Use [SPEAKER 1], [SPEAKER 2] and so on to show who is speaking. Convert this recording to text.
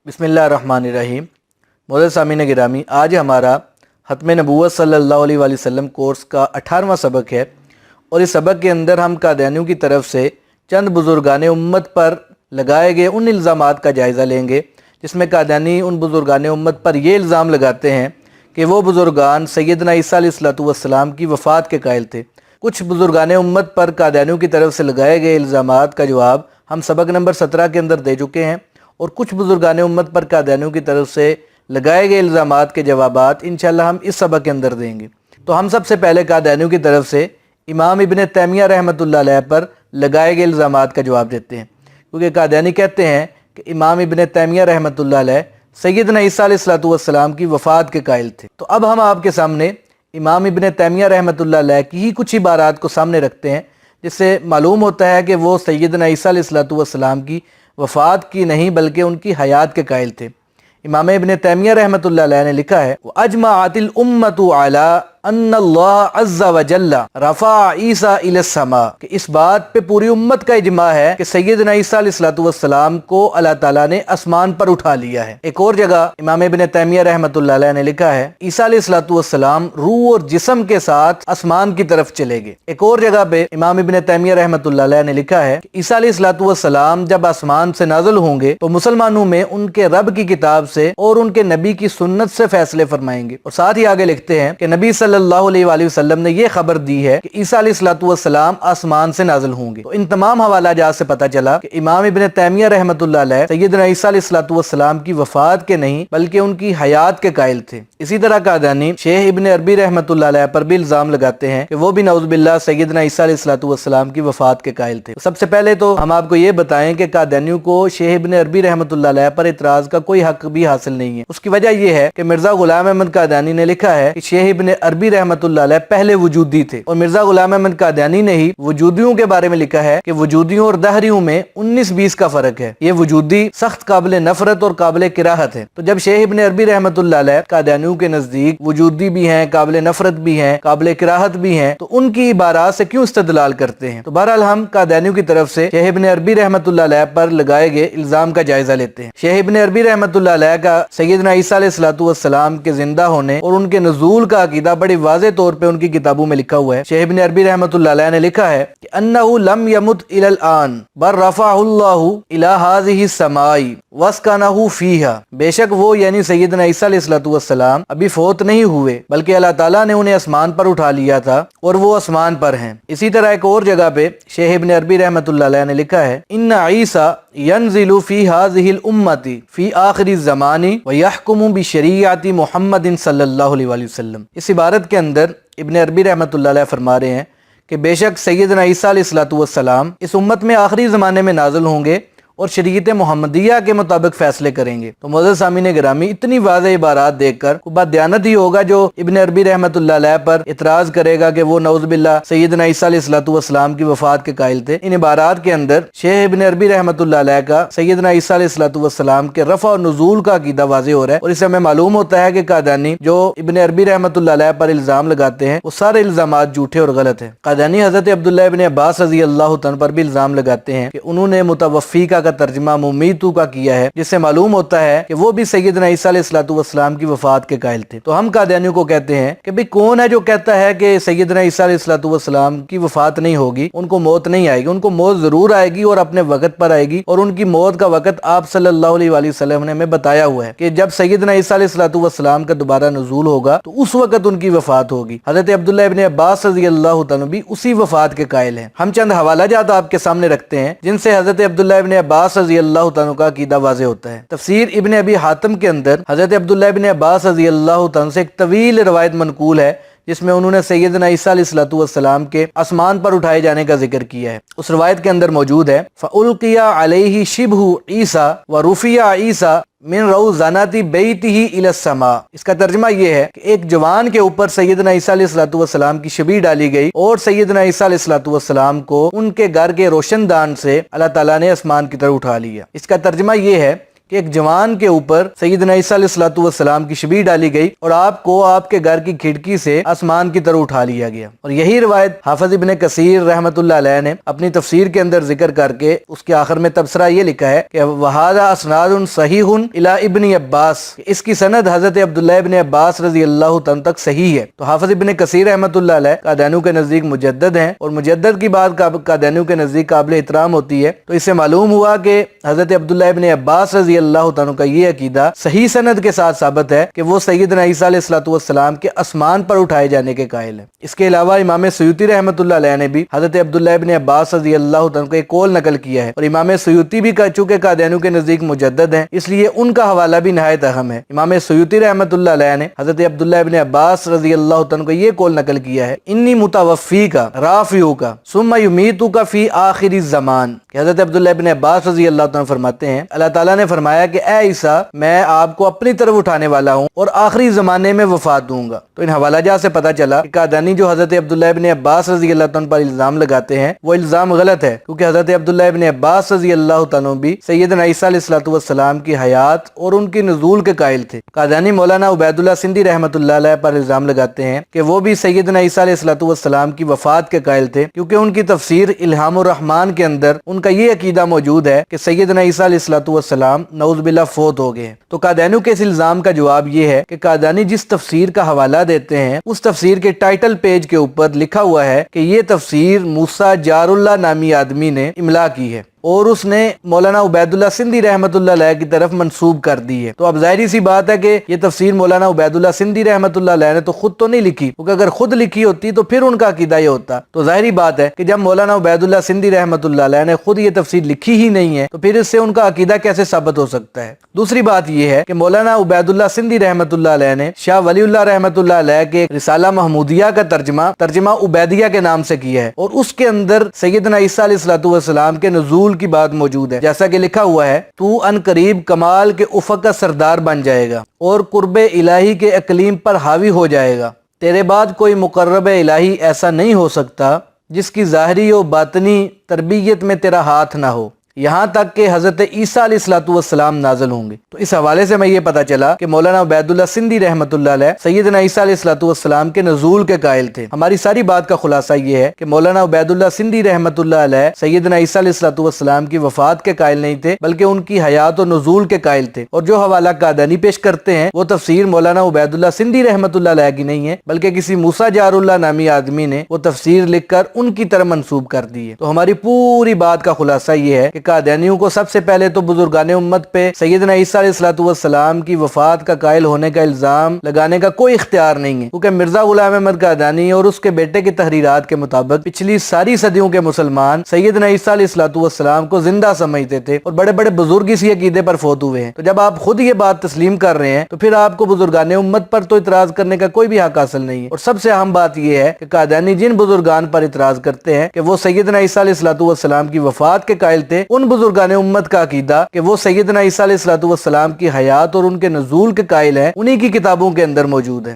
[SPEAKER 1] बिस्मिल्लाहिर्रहमानिर्रहीम। मोअज़्ज़ज़ सामीन गिरामी, आज हमारा ख़त्म नबूवत सल्लल्लाहु अलैहि वसल्लम कोर्स का 18वां सबक है और इस सबक के अंदर हम कादियानियों की तरफ से चंद बुज़ुर्गाने उम्मत पर लगाए गए उन इल्ज़ामात का जायज़ा लेंगे जिसमें कादियानी उन बुज़ुर्गाने उम्मत पर ये इल्ज़ाम लगाते हैं कि वो बुज़ुर्गान सैयदना ईसा अलैहिस्सलाम की वफ़ात के कायल थे। कुछ बुज़ुर्गाने उम्मत पर कादियानियों की तरफ से लगाए गए इल्ज़ामात का जवाब हम सबक नंबर 17 के अंदर दे चुके हैं और कुछ बुज़ुर्गाने उम्मत पर कादियानियों की तरफ से लगाए गए इल्ज़ामात के जवाबात इंशाअल्लाह हम इस सबक के अंदर देंगे। तो हम सबसे पहले कादियानियों की तरफ से इमाम इब्न तैमिया रहमतुल्लाह अलैह पर लगाए गए इल्ज़ामात का जवाब देते हैं, क्योंकि कादियानी कहते हैं कि इमाम इब्न तैमिया रहमतुल्लाह अलैह सैयदना ईसा अलैहिस्सलाम की वफ़ात के कायल थे। तो अब हम आपके सामने इमाम इब्न तैमिया रहमतुल्लाह अलैह की ही कुछ इबारात को सामने रखते हैं, जिससे मालूम होता है कि वो सैयदना ईसा अलैहिस्सलाम की वफ़ात की नहीं बल्कि उनकी हयात के कायल थे। इमाम इब्न तैमिया रहमतुल्लाह अलैह ने लिखा है, अजमाअतिल उम्मतु अला अन्नल्लाह अज़्ज़ा व जल्ला रफ़ा ईसा इलस समा, कि इस बात पे पूरी उम्मत का इजमा है कि सैयदना ईसा अलैहिस्सलाम को अल्लाह ताला ने आसमान पर उठा लिया है। एक और जगह इमाम इब्न तैमिया रहमतुल्लाह अलैह ने लिखा है, ईसा अलैहिस्सलाम रूह और जिस्म के साथ आसमान की तरफ चले गए। एक और जगह पे इमाम इब्न तैमिया रहमतुल्लाह अलैह ने लिखा है कि ईसा अलैहिस्सलाम जब आसमान से नाज़िल होंगे तो मुसलमानों में उनके रब की किताब से और उनके नबी की सुन्नत से फैसले फरमाएंगे। और साथ ही आगे लिखते हैं कि नबी सल्लल्लाहु अलैहि वसल्लम ने यह खबर दी है कि ईसा अलैहिस्सलाम आसमान से नाज़िल होंगे। तो इन तमाम हवाला जात से पता चला कि इमाम इब्न तैमिया रहमतुल्लाह अलैह सैयदना ईसा अलैहिस्सलाम की वफ़ात के नहीं बल्कि उनकी हयात के कायल थे। इसी तरह कादियानी शेख इब्न अरबी रहमतुल्लाह अलैह पर भी इल्ज़ाम लगाते हैं कि वो भी नऊज़ुबिल्लाह सैयदना ईसा अलैहिस्सलाम की वफ़ात के कायल थे। सबसे पहले तो हम आपको ये बताएं कि कादियानियों को शेख इब्न अरबी रहमतुल्लाह अलैह पर इतराज़ का कोई हक भी हासिल नहीं है। उसकी वजह यह है कि मिर्जा गुलाम अहमद कादियानी ने लिखा है कि शेख इब्न अरबी रहमतुल्लाह अलैह पहले वजूदी थे और मिर्जा गुलाम अहमद कादियानी ने ही वजूदियों के बारे में लिखा है कि वजूदियों और दहरियों में 19-20 का फर्क है। ये वजूदी सख्त काबिल नफरत और काबिल किराहत है। तो जब शेख इब्न अरबी रहमतुल्लाह अलैह कादियानियों के नजदीक वजूदी भी हैं, काबिल नफरत भी हैं, काबिल किराहत भी हैं, तो उनकी इबारात से क्यों इस्तेदलाल करते हैं। तो बहरहाल हम कादियानियों की तरफ से शेख इब्न अरबी रहमतुल्लाह अलैह पर लगाए गए इल्जाम का जायजा लेते हैं। शेख इब्न अरबी रहमतुल्लाह अलैह का सैयदना ईसा अलैहिस्सलाम के जिंदा होने और उनके नुज़ूल का अकीदा बड़ी वाज़ेह तौर पे उनकी किताबों में लिखा हुआ है। शेख इब्न अरबी रहमतुल्लाह अलैह ने लिखा है कि अन्नहु लम यमुत इलल आन बर रफ़अहुल्लाहु इला हाज़िहि समाई वस्कनहु फीहा, बेशक वो यानी सैयदना ईसा अलैहिस्सलाम अभी फौत नहीं हुए बल्कि अल्लाह ताला ने उन्हें आसमान पर उठा लिया था और वो आसमान पर हैं। इसी तरह एक और जगह पे शेख इब्न अरबी रहमतुल्लाह अलैह ने लिखा है, इन्ना ईसा यंज़िलु फी हाज़िहिल उम्मती फी आखिरी ज़मानी व यहकुमु बिशरीअति मुहम्मदिन सल्लल्लाहु अलैहि वसल्लम। इस इबारत के अंदर इब्न अरबी रहमतुल्लाह अलैह फरमा रहे हैं कि बेशक सैयदना ईसा अलैहिस्सलाम इस उम्मत में आखिरी ज़माने में नाज़िल होंगे और शरीयत मुहम्मदिया के मुताबिक फैसले करेंगे। तो मोअज़्ज़ज़ सामीन गिरामी, इतनी वाज़ेह इबारात देखकर कोई बददियानत ही होगा जो इब्न अरबी रहमतुल्लाह अलैह पर इतराज़ करेगा कि वो नऊज़ुबिल्लाह सैयदना ईसा अलैहिस्सलाम की वफ़ात के कायल थे। इन इबारात के अंदर शेख इब्न अरबी रहमतुल्लाह अलैह का सैयदना ईसा अलैहिस्सलाम के रफ़ा और नुज़ूल का अकीदा वाज़ेह हो रहा है और इससे हमें मालूम होता है कि कादियानी जो इब्न अरबी रहमतुल्लाह अलैह पर इल्ज़ाम लगाते हैं वो सारे इल्ज़ामात झूठे और गलत हैं। कादियानी हज़रत अब्दुल्लाह इब्न अब्बास रज़ियल्लाहु तआला पर भी इल्ज़ाम लगाते हैं कि उन्होंने मुतवफ़्फ़ी का तर्जुमा मुमीतू का किया है, जिससे मालूम होता है कि वो भी सैयदना ईसा अलैहिस्सलाम की वफ़ात के कायल थे। तो हम कादियानियों को कहते हैं कि भाई कौन है जो कहता है कि सैयदना ईसा अलैहिस्सलाम की वफ़ात नहीं होगी, उनको मौत नहीं आएगी। उनको मौत जरूर आएगी और अपने वक्त पर आएगी और उनकी मौत का वक्त आप सल्लल्लाहु अलैहि वसल्लम ने हमें बताया हुआ है कि जब सैयदना ईसा अलैहिस्सलाम का दोबारा नुज़ूल होगा तो उस वक्त उनकी वफ़ात होगी। हज़रत अब्दुल्लाह इब्न अब्बास रज़ियल्लाहु तआला भी उसी वफ़ात के कायल हैं। हम चंद हवाला जात आपके सामने रखते हैं जिनसे हज़रत अब्दुल्लाह इब्न अब्बास रज़ियल्लाहु तआला का अकीदा वाज़ेह होता है। तफसीर इब्न अबी हातिम के अंदर हज़रत अब्दुल्लाह इब्न अब्बास रज़ियल्लाहु तआला से एक तवील रिवायत मनकूल है जिसमें उन्होंने सैयदना ईसा अलैहिस्सलाम के आसमान पर उठाए जाने का जिक्र किया है। उस रिवायत के अंदर मौजूद है, फ़उल्क़िया अलैहि शिब्हु ईसा व रुफ़िया ईसा मिन रौज़ानति बैतिही इलस समा। इसका तर्जुमा ये है कि एक जवान के ऊपर सैयदना ईसा अलैहिस्सलाम की शबीह डाली गई और सैयदना ईसा अलैहिस्सलाम को उनके घर के रोशनदान से अल्लाह ताला ने आसमान की तरफ उठा लिया। इसका तर्जुमा ये है کہ ایک جوان کے اوپر سیدنا عیسیٰ علیہ الصلوۃ والسلام کی شبیہ ڈالی گئی اور آپ کو آپ کے گھر کی کھڑکی سے آسمان کی طرف اٹھا لیا گیا۔ اور یہی روایت حافظ ابن کثیر رحمۃ اللہ علیہ نے اپنی تفسیر کے اندر ذکر کر کے اس کے آخر میں تبصرہ یہ لکھا ہے کہ وَهَذَا أَسْنَادٌ صَحِيحٌ إِلَىٰ ابن عباس، اس کی سند حضرت عبداللہ ابن عباس رضی اللہ عنہ تک صحیح ہے۔ تو حافظ ابن کثیر رحمۃ اللہ علیہ قادیانیوں کے نزدیک مجدد ہیں، اور مجدد کی بات قادیانیوں کے نزدیک قابل احترام ہوتی ہے، تو اس سے معلوم ہوا کہ حضرت عبداللہ ابن عباس رضی اللہ عنہ کا یہ عقیدہ صحیح سند کے ساتھ ثابت ہے کہ وہ سیدنا عیسیٰ علیہ الصلوۃ والسلام کے آسمان پر اٹھائے جانے کے قائل ہیں۔ اس کے علاوہ امام سیوطی رحمۃ اللہ علیہ نے بھی حضرت عبداللہ ابن عباس رضی اللہ عنہ کا ایک قول نقل کیا ہے، اور امام سیوطی بھی چونکہ قادیانیوں کے نزدیک مجدد ہیں اس لیے ان کا حوالہ بھی نہایت اہم ہے۔ امام سیوطی رحمۃ اللہ علیہ نے حضرت عبداللہ ابن عباس رضی اللہ عنہ کا یہ قول نقل کیا ہے، انی متوفی کا رافیو کا ثم یمیتو کا فی آخر الزمان، کہ حضرت عبداللہ ابن عباس رضی اللہ عنہ فرماتے ہیں اللہ تعالیٰ نے فرمایا کہ اے عیسیٰ میں آپ کو اپنی طرف اٹھانے والا ہوں اور آخری زمانے میں وفات دوں گا۔ تو ان حوالہ جات سے پتہ چلا کہ قادیانی جو حضرت عبداللہ ابن عباس رضی اللہ عنہ پر الزام لگاتے ہیں وہ الزام غلط ہے، کیونکہ حضرت عبداللہ ابن عباس رضی اللہ عنہ بھی سیدنا عیسیٰ علیہ الصلوۃ والسلام کی حیات اور ان کی نزول کے قائل تھے۔ قادیانی مولانا عبید اللہ سندھی رحمۃ اللہ علیہ پر الزام لگاتے ہیں کہ وہ بھی سیدنا عیسیٰ علیہ الصلوۃ والسلام کی وفات کے قائل تھے، کیونکہ ان کی تفسیر الہام الرحمن کے اندر ان کا یہ عقیدہ موجود ہے کہ سیدنا عیسیٰ علیہ الصلوۃ والسلام نعوذ باللہ فوت ہو گئے ہیں۔ تو قادیانیوں کے اس الزام کا جواب یہ ہے کہ قادیانی جس تفسیر کا حوالہ دیتے ہیں اس تفسیر کے ٹائٹل پیج کے اوپر لکھا ہوا ہے کہ یہ تفسیر موسیٰ جار اللہ نامی آدمی نے املا کی ہے، اور اس نے مولانا عبید اللہ سندھی رحمۃ اللہ علیہ کی طرف منسوب کر دی ہے۔ تو اب ظاہری سی بات ہے کہ یہ تفسیر مولانا عبید اللہ سندھی رحمۃ اللہ علیہ نے تو خود تو نہیں لکھی، کیونکہ اگر خود لکھی ہوتی تو پھر ان کا عقیدہ یہ ہوتا۔ تو ظاہری بات ہے کہ جب مولانا عبید اللہ سندھی رحمۃ اللہ علیہ نے خود یہ تفسیر لکھی ہی نہیں ہے تو پھر اس سے ان کا عقیدہ کیسے ثابت ہو سکتا ہے؟ دوسری بات یہ ہے کہ مولانا عبید اللہ سندھی رحمۃ اللہ علیہ نے شاہ ولی اللہ رحمۃ اللہ علیہ کے رسالہ محمودیہ کا ترجمہ عبیدیہ کے نام سے کیا ہے، اور اس کے اندر سیدنا عیسیٰ علیہ الصلوۃ والسلام کے نزول کی بات موجود ہے، جیسا کہ لکھا ہوا ہے تو ان قریب کمال کے افق کا سردار بن جائے گا اور قرب الہی کے اقلیم پر حاوی ہو جائے گا، تیرے بعد کوئی مقرب الہی ایسا نہیں ہو سکتا جس کی ظاہری و باطنی تربیت میں تیرا ہاتھ نہ ہو، یہاں تک کہ حضرت عیسیٰ علیہ الصلوۃ والسلام نازل ہوں گے۔ تو اس حوالے سے میں یہ پتا چلا کہ مولانا عبید اللہ سندھی رحمۃ اللہ علیہ سیدنا عیسیٰ علیہ الصلوۃ والسلام کے نزول کے قائل تھے۔ ہماری ساری بات کا خلاصہ یہ ہے کہ مولانا عبید اللہ سندھی رحمۃ اللہ علیہ سیدنا عیسیٰ علیہ الصلوۃ والسلام کی وفات کے قائل نہیں تھے، بلکہ ان کی حیات و نزول کے قائل تھے، اور جو حوالہ قادیانی پیش کرتے ہیں وہ تفسیر مولانا عبید اللہ سندھی رحمۃ اللہ علیہ کی نہیں ہے، بلکہ کسی موسیٰ جار اللہ نامی آدمی نے وہ تفسیر لکھ کر ان کی طرف منسوب کر دی ہے۔ تو ہماری پوری بات کا خلاصہ یہ ہے کہ قادیانیوں کو سب سے پہلے تو بزرگان امت پہ سیدنا عیسیٰ علیہ الصلوۃ والسلام کی وفات کا قائل ہونے کا الزام لگانے کا کوئی اختیار نہیں ہے، کیونکہ مرزا غلام احمد قادیانی اور اس کے بیٹے کی تحریرات کے مطابق پچھلی ساری صدیوں کے مسلمان سیدنا عیسیٰ علیہ الصلوۃ والسلام کو زندہ سمجھتے تھے، اور بڑے بڑے بزرگ اسی عقیدے پر فوت ہوئے ہیں۔ تو جب آپ خود یہ بات تسلیم کر رہے ہیں تو پھر آپ کو بزرگان امت پر تو اعتراض کرنے کا کوئی بھی حق حاصل نہیں ہے۔ اور سب سے اہم بات یہ ہے کہ قادیانی جن بزرگان پر اعتراض کرتے ہیں کہ وہ سیدنا عیسیٰ علیہ الصلوۃ والسلام کی وفات کے قائل تھے، ان بزرگان امت کا عقیدہ کہ وہ سیدنا عیسیٰ علیہ الصلوۃ والسلام کی حیات اور ان کے نزول کے قائل ہیں انہی کی کتابوں کے اندر موجود ہے۔